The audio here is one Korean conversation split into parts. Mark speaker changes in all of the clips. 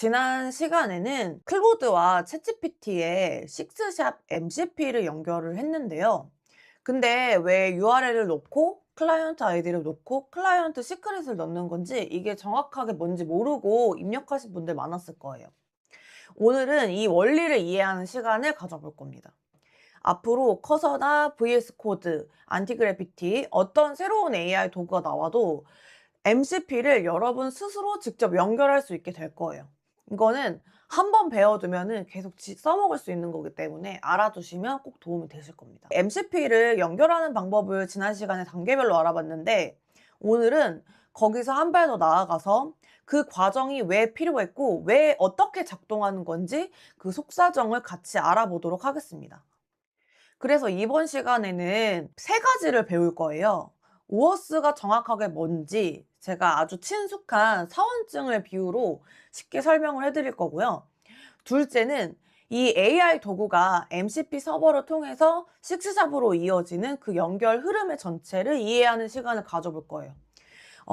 Speaker 1: 지난 시간에는 클로드와 챗GPT의 식스샵 MCP를 연결을 했는데요. 근데 왜 URL을 놓고 클라이언트 아이디를 놓고 클라이언트 시크릿을 넣는 건지 이게 정확하게 뭔지 모르고 입력하신 분들 많았을 거예요. 오늘은 이 원리를 이해하는 시간을 가져볼 겁니다. 앞으로 커서나 VS 코드, 안티그래피티 어떤 새로운 AI 도구가 나와도 MCP를 여러분 스스로 직접 연결할 수 있게 될 거예요. 이거는 한 번 배워두면은 계속 써먹을 수 있는 거기 때문에 알아두시면 꼭 도움이 되실 겁니다. MCP를 연결하는 방법을 지난 시간에 단계별로 알아봤는데 오늘은 거기서 한 발 더 나아가서 그 과정이 왜 필요했고 왜 어떻게 작동하는 건지 그 속사정을 같이 알아보도록 하겠습니다. 그래서 이번 시간에는 세 가지를 배울 거예요. 오어스가 정확하게 뭔지 제가 아주 친숙한 사원증을 비유로 쉽게 설명을 해드릴 거고요. 둘째는 이 AI 도구가 MCP 서버를 통해서 식스샵으로 이어지는 그 연결 흐름의 전체를 이해하는 시간을 가져볼 거예요.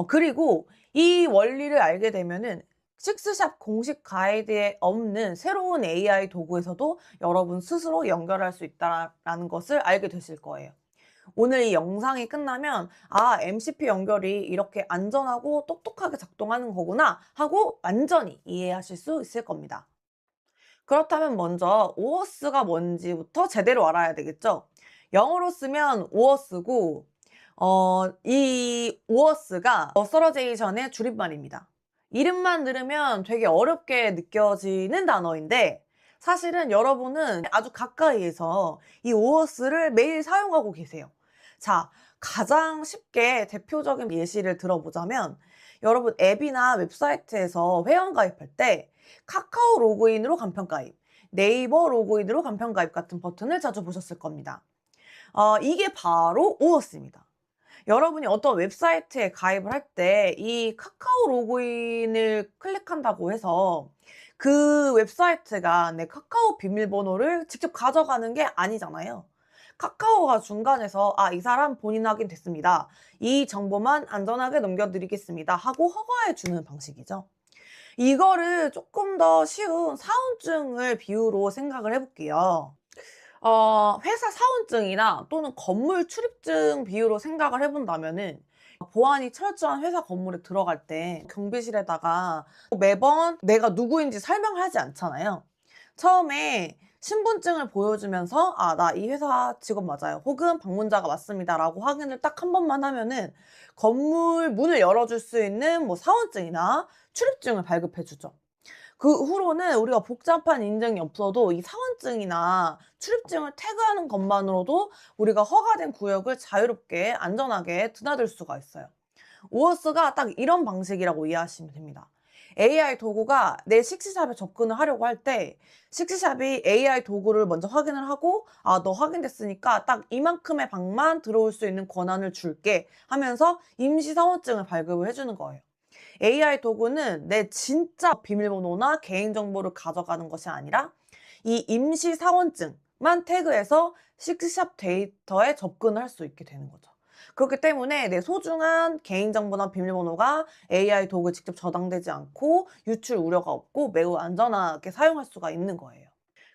Speaker 1: 그리고 이 원리를 알게 되면은 식스샵 공식 가이드에 없는 새로운 AI 도구에서도 여러분 스스로 연결할 수 있다는 것을 알게 되실 거예요. 오늘 이 영상이 끝나면 MCP 연결이 이렇게 안전하고 똑똑하게 작동하는 거구나 하고 완전히 이해하실 수 있을 겁니다. 그렇다면 먼저 오어스가 뭔지부터 제대로 알아야 되겠죠? 영어로 쓰면 오어스고 이 오어스가 어서러제이션의 줄임말입니다. 이름만 들으면 되게 어렵게 느껴지는 단어인데 사실은 여러분은 아주 가까이에서 이 오어스를 매일 사용하고 계세요. 자, 가장 쉽게 대표적인 예시를 들어보자면 여러분 앱이나 웹사이트에서 회원 가입할 때 카카오 로그인으로 간편 가입, 네이버 로그인으로 간편 가입 같은 버튼을 자주 보셨을 겁니다. 이게 바로 오어스입니다. 여러분이 어떤 웹사이트에 가입을 할 때 이 카카오 로그인을 클릭한다고 해서 그 웹사이트가 내 카카오 비밀번호를 직접 가져가는 게 아니잖아요. 카카오가 중간에서 이 사람 본인 확인됐습니다. 이 정보만 안전하게 넘겨드리겠습니다. 하고 허가해 주는 방식이죠. 이거를 조금 더 쉬운 사원증을 비유로 생각을 해볼게요. 회사 사원증이나 또는 건물 출입증 비유로 생각을 해본다면은 보안이 철저한 회사 건물에 들어갈 때 경비실에다가 매번 내가 누구인지 설명을 하지 않잖아요. 처음에 신분증을 보여주면서 나 이 회사 직원 맞아요. 혹은 방문자가 맞습니다. 라고 확인을 딱 한 번만 하면은 건물 문을 열어줄 수 있는 뭐 사원증이나 출입증을 발급해주죠. 그 후로는 우리가 복잡한 인증이 없어도 이 사원증이나 출입증을 태그하는 것만으로도 우리가 허가된 구역을 자유롭게 안전하게 드나들 수가 있어요. 오어스가 딱 이런 방식이라고 이해하시면 됩니다. AI 도구가 내 식스샵에 접근을 하려고 할 때 식스샵이 AI 도구를 먼저 확인을 하고 너 확인됐으니까 딱 이만큼의 방만 들어올 수 있는 권한을 줄게 하면서 임시 사원증을 발급을 해주는 거예요. AI 도구는 내 진짜 비밀번호나 개인정보를 가져가는 것이 아니라 이 임시 사원증만 태그해서 식스샵 데이터에 접근을 할 수 있게 되는 거죠. 그렇기 때문에 내 소중한 개인정보나 비밀번호가 AI 도구에 직접 저장되지 않고 유출 우려가 없고 매우 안전하게 사용할 수가 있는 거예요.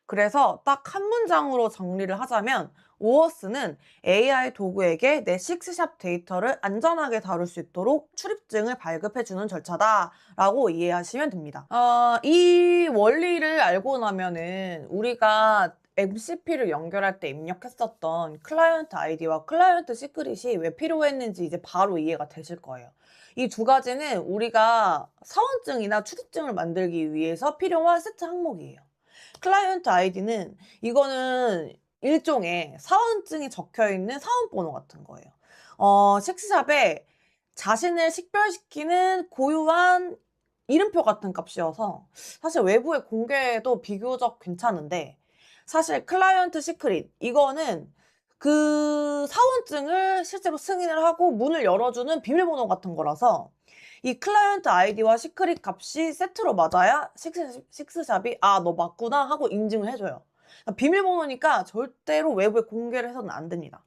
Speaker 1: 그래서 딱 한 문장으로 정리를 하자면 오어스는 AI 도구에게 내 식스샵 데이터를 안전하게 다룰 수 있도록 출입증을 발급해주는 절차다라고 이해하시면 됩니다. 이 원리를 알고 나면은 우리가 MCP를 연결할 때 입력했었던 클라이언트 아이디와 클라이언트 시크릿이 왜 필요했는지 이제 바로 이해가 되실 거예요. 이 두 가지는 우리가 사원증이나 출입증을 만들기 위해서 필요한 세트 항목이에요. 클라이언트 아이디는 이거는 일종의 사원증이 적혀있는 사원번호 같은 거예요. 섹스샵에 자신을 식별시키는 고유한 이름표 같은 값이어서 사실 외부에 공개해도 비교적 괜찮은데 사실 클라이언트 시크릿 이거는 그 사원증을 실제로 승인을 하고 문을 열어주는 비밀번호 같은 거라서 이 클라이언트 아이디와 시크릿 값이 세트로 맞아야 식스샵이 너 맞구나 하고 인증을 해줘요. 그러니까 비밀번호니까 절대로 외부에 공개를 해서는 안 됩니다.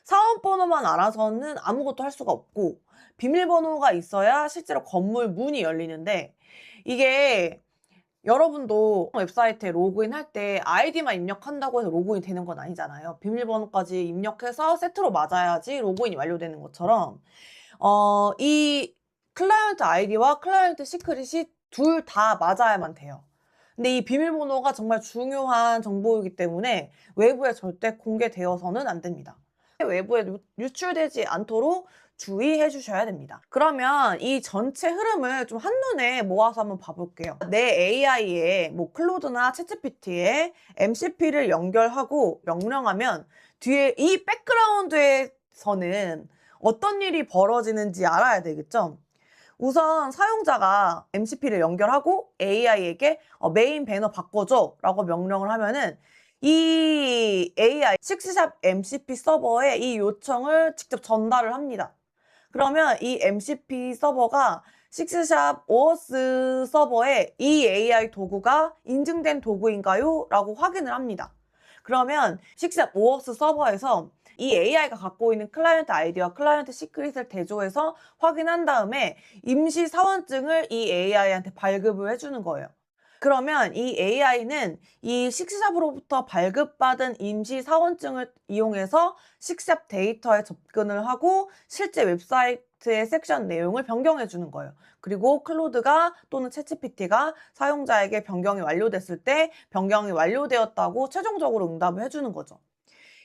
Speaker 1: 사원번호만 알아서는 아무것도 할 수가 없고 비밀번호가 있어야 실제로 건물 문이 열리는데 이게 여러분도 웹사이트에 로그인할 때 아이디만 입력한다고 해서 로그인이 되는 건 아니잖아요. 비밀번호까지 입력해서 세트로 맞아야지 로그인이 완료되는 것처럼 이 클라이언트 아이디와 클라이언트 시크릿이 둘 다 맞아야만 돼요. 근데 이 비밀번호가 정말 중요한 정보이기 때문에 외부에 절대 공개되어서는 안 됩니다. 외부에 유출되지 않도록 주의해 주셔야 됩니다. 그러면 이 전체 흐름을 좀 한눈에 모아서 한번 봐볼게요. 내 AI에 뭐 클로드나 챗GPT에 MCP를 연결하고 명령하면 뒤에 이 백그라운드에서는 어떤 일이 벌어지는지 알아야 되겠죠? 우선 사용자가 MCP를 연결하고 AI에게 메인 배너 바꿔줘 라고 명령을 하면은 이 AI 식스샵 MCP 서버에 이 요청을 직접 전달을 합니다. 그러면 이 MCP 서버가 식스샵 오어스 서버에 이 AI 도구가 인증된 도구인가요? 라고 확인을 합니다. 그러면 식스샵 오어스 서버에서 이 AI가 갖고 있는 클라이언트 아이디와 클라이언트 시크릿을 대조해서 확인한 다음에 임시 사원증을 이 AI한테 발급을 해주는 거예요. 그러면 이 AI는 이 식스샵으로부터 발급받은 임시 사원증을 이용해서 식스샵 데이터에 접근을 하고 실제 웹사이트의 섹션 내용을 변경해 주는 거예요. 그리고 클로드가 또는 챗GPT가 사용자에게 변경이 완료됐을 때 변경이 완료되었다고 최종적으로 응답을 해주는 거죠.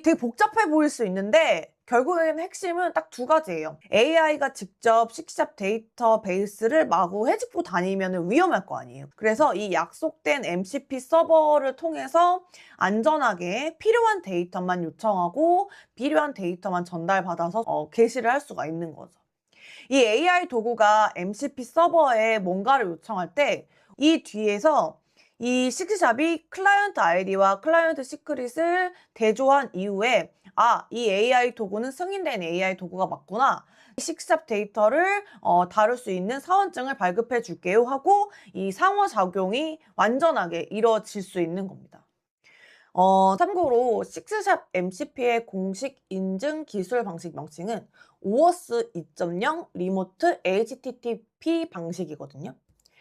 Speaker 1: 되게 복잡해 보일 수 있는데 결국에는 핵심은 딱 두 가지예요. AI가 직접 식샵 데이터베이스를 마구 헤집고 다니면 위험할 거 아니에요. 그래서 이 약속된 MCP 서버를 통해서 안전하게 필요한 데이터만 요청하고 필요한 데이터만 전달받아서 게시를 할 수가 있는 거죠. 이 AI 도구가 MCP 서버에 뭔가를 요청할 때 이 뒤에서 이 식스샵이 클라이언트 아이디와 클라이언트 시크릿을 대조한 이후에 이 AI 도구는 승인된 AI 도구가 맞구나. 식스샵 데이터를 다룰 수 있는 사원증을 발급해 줄게요 하고 이 상호작용이 완전하게 이루어질 수 있는 겁니다. 참고로 식스샵 MCP의 공식 인증 기술 방식 명칭은 오어스 2.0 리모트 HTTP 방식이거든요.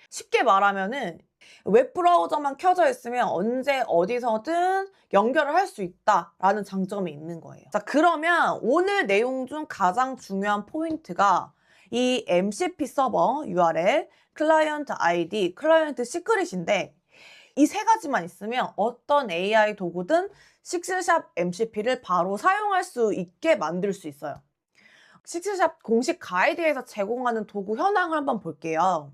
Speaker 1: 쉽게 말하면은 웹브라우저만 켜져 있으면 언제 어디서든 연결을 할 수 있다라는 장점이 있는 거예요. 자, 그러면 오늘 내용 중 가장 중요한 포인트가 이 MCP 서버 URL, 클라이언트 ID, 클라이언트 시크릿인데 이 세 가지만 있으면 어떤 AI 도구든 식스샵 MCP를 바로 사용할 수 있게 만들 수 있어요. 식스샵 공식 가이드에서 제공하는 도구 현황을 한번 볼게요.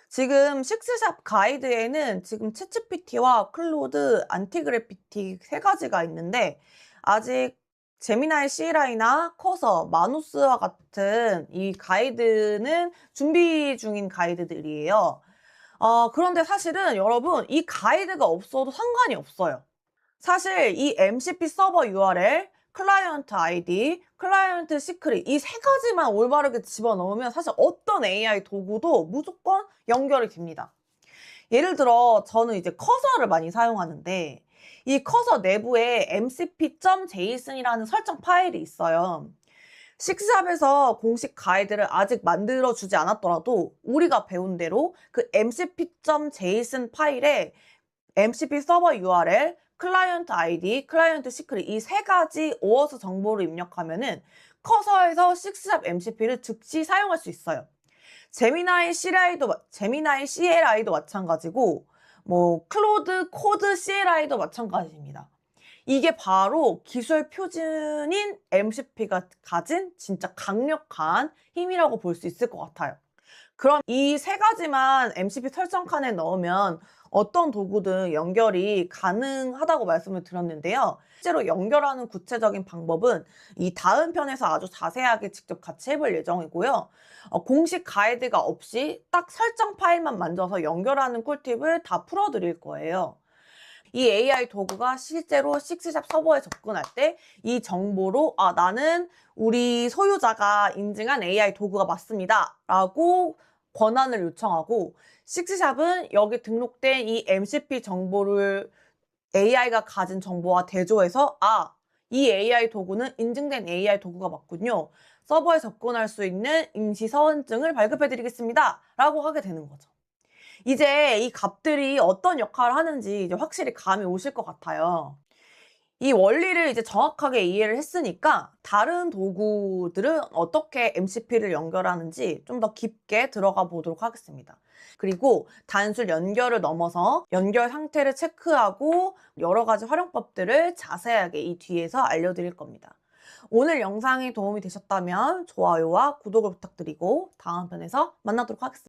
Speaker 1: 지금 식스샵 가이드에는 지금 챗GPT와 클로드, 안티그래피티 세 가지가 있는데 아직 제미나이 CLI나 커서, 마누스와 같은 이 가이드는 준비 중인 가이드들이에요. 그런데 사실은 여러분 이 가이드가 없어도 상관이 없어요. 사실 이 MCP 서버 URL, 클라이언트 ID, 클라이언트 시크릿 이 세 가지만 올바르게 집어넣으면 사실 어떤 AI 도구도 무조건 연결이 됩니다. 예를 들어 저는 이제 커서를 많이 사용하는데 이 커서 내부에 mcp.json이라는 설정 파일이 있어요. 식스샵에서 공식 가이드를 아직 만들어주지 않았더라도 우리가 배운 대로 그 mcp.json 파일에 MCP 서버 URL, 클라이언트 ID, 클라이언트 시크릿 이 세 가지 오어스 정보를 입력하면은 커서에서 식스샵 MCP를 즉시 사용할 수 있어요. 제미나이 CLI도 마찬가지고 뭐 클로드 코드 CLI도 마찬가지입니다. 이게 바로 기술 표준인 MCP가 가진 진짜 강력한 힘이라고 볼 수 있을 것 같아요. 그럼 이 세 가지만 MCP 설정 칸에 넣으면 어떤 도구든 연결이 가능하다고 말씀을 드렸는데요. 실제로 연결하는 구체적인 방법은 이 다음 편에서 아주 자세하게 직접 같이 해볼 예정이고요. 공식 가이드가 없이 딱 설정 파일만 만져서 연결하는 꿀팁을 다 풀어드릴 거예요. 이 AI 도구가 실제로 식스샵 서버에 접근할 때 이 정보로 나는 우리 소유자가 인증한 AI 도구가 맞습니다 라고 권한을 요청하고 식스샵은 여기 등록된 이 MCP 정보를 AI가 가진 정보와 대조해서 이 AI 도구는 인증된 AI 도구가 맞군요. 서버에 접근할 수 있는 임시 서원증을 발급해 드리겠습니다 라고 하게 되는 거죠. 이제 이 값들이 어떤 역할을 하는지 이제 확실히 감이 오실 것 같아요. 이 원리를 이제 정확하게 이해를 했으니까 다른 도구들은 어떻게 MCP를 연결하는지 좀 더 깊게 들어가 보도록 하겠습니다. 그리고 단순 연결을 넘어서 연결 상태를 체크하고 여러 가지 활용법들을 자세하게 이 뒤에서 알려드릴 겁니다. 오늘 영상이 도움이 되셨다면 좋아요와 구독을 부탁드리고 다음 편에서 만나도록 하겠습니다.